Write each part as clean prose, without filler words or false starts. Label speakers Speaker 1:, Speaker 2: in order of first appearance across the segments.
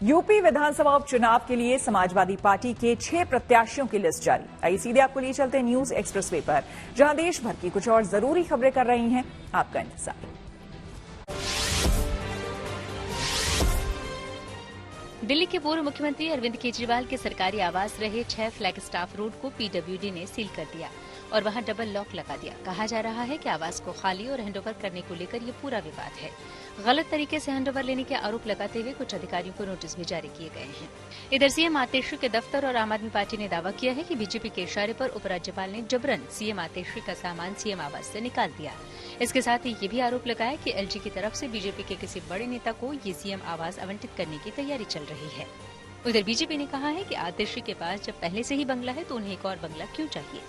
Speaker 1: UP विधानसभा उपचुनाव के लिए समाजवादी पार्टी के 6 प्रत्याशियों की लिस्ट जारी। आइए सीधे आपको लिए चलते हैं न्यूज एक्सप्रेस वे पर, जहां देश भर की कुछ और जरूरी खबरें कर रही हैं आपका इंतजार।
Speaker 2: दिल्ली के पूर्व मुख्यमंत्री अरविंद केजरीवाल के सरकारी आवास रहे 6 फ्लैग स्टाफ रोड को पीडब्ल्यूडी ने सील कर दिया और वहां डबल लॉक लगा दिया। कहा जा रहा है कि आवास को खाली और हैंडओवर करने को लेकर ये पूरा विवाद है। गलत तरीके से हैंडओवर लेने के आरोप लगाते हुए कुछ अधिकारियों को नोटिस भी जारी किए गए हैं। इधर सीएम आतिशी के दफ्तर और आम आदमी पार्टी ने दावा किया है कि बीजेपी के इशारे पर उपराज्यपाल ने जबरन सीएम आतिशी का सामान सीएम आवास से निकाल दिया। इसके साथ ही ये भी आरोप लगाया कि एलजी की तरफ से बीजेपी के किसी बड़े नेता को ये सीएम आवास आवंटित करने की तैयारी चल रही है। उधर बीजेपी ने कहा है कि आतिशी के पास जब पहले से ही बंगला है तो उन्हें एक और बंगला क्यों चाहिए।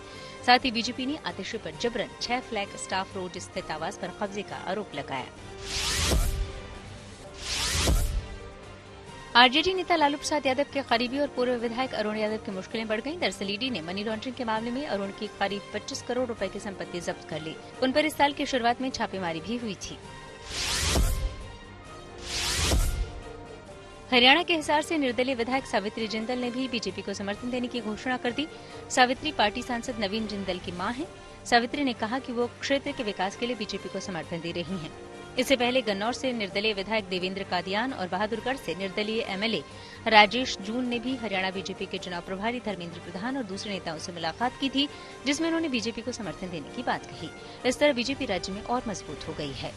Speaker 2: साथ ही बीजेपी ने आतिशी पर जबरन 6 फ्लैग स्टाफ रोड स्थित आवास पर कब्जे का आरोप लगाया। आरजेडी नेता लालू प्रसाद यादव के करीबी और पूर्व विधायक अरुण यादव की मुश्किलें बढ़ गईं। दरअसल ईडी ने मनी लॉन्ड्रिंग के मामले में अरुण की करीब 25 करोड़ रुपए की संपत्ति जब्त कर ली। उन पर इस साल की शुरुआत में छापेमारी भी हुई थी। हरियाणा के हिसार से निर्दलीय विधायक सावित्री जिंदल ने भी बीजेपी को समर्थन देने की घोषणा कर दी। सावित्री पार्टी सांसद नवीन जिंदल की मां हैं। सावित्री ने कहा कि वो क्षेत्र के विकास के लिए बीजेपी को समर्थन दे रही हैं। इससे पहले गन्नौर से निर्दलीय विधायक देवेंद्र कादियान और बहादुरगढ़ से निर्दलीय एमएलए राजेश जून ने भी हरियाणा बीजेपी के चुनाव प्रभारी धर्मेंद्र प्रधान और दूसरे नेताओं से मुलाकात की थी, जिसमें उन्होंने बीजेपी को समर्थन देने की बात कही। इस तरह बीजेपी राज्य में और मजबूत हो गई है।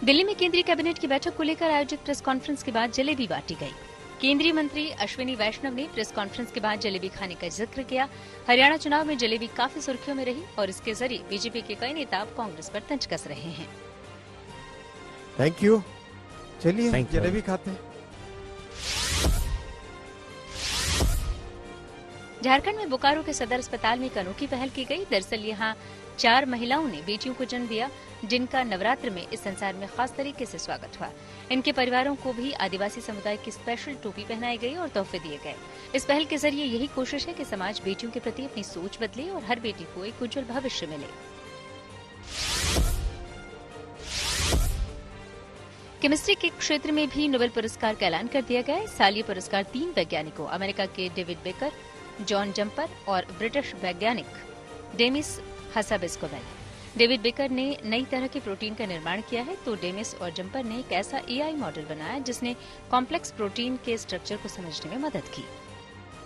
Speaker 2: दिल्ली में केंद्रीय कैबिनेट की बैठक को लेकर आयोजित प्रेस कॉन्फ्रेंस के बाद जलेबी बांटी गई। केंद्रीय मंत्री अश्विनी वैष्णव ने प्रेस कॉन्फ्रेंस के बाद जलेबी खाने का जिक्र किया। हरियाणा चुनाव में जलेबी काफी सुर्खियों में रही और इसके जरिए बीजेपी के कई नेता अब कांग्रेस पर तंज कस रहे हैं।
Speaker 3: Thank you. चलिए जलेबी खाते हैं।
Speaker 2: झारखंड में बोकारो के सदर अस्पताल में एक अनोखी पहल की गई। दरअसल यहाँ 4 महिलाओं ने बेटियों को जन्म दिया, जिनका नवरात्र में इस संसार में खास तरीके से स्वागत हुआ। इनके परिवारों को भी आदिवासी समुदाय की स्पेशल टोपी पहनाई गई और तोहफे दिए गए। इस पहल के जरिए यही कोशिश है कि समाज बेटियों के प्रति अपनी सोच बदले और हर बेटी को एक उज्जवल भविष्य मिले। केमिस्ट्री के क्षेत्र में भी नोबेल पुरस्कार का ऐलान कर दिया गया है। इस साल ये पुरस्कार 3 वैज्ञानिकों अमेरिका के डेविड बेकर, जॉन जम्पर और ब्रिटिश वैज्ञानिक डेमिस हसाबिस को मिला। डेविड बेकर ने नई तरह के प्रोटीन का निर्माण किया है, तो डेमिस और जम्पर ने एक ऐसा एआई मॉडल बनाया जिसने कॉम्प्लेक्स प्रोटीन के स्ट्रक्चर को समझने में मदद की।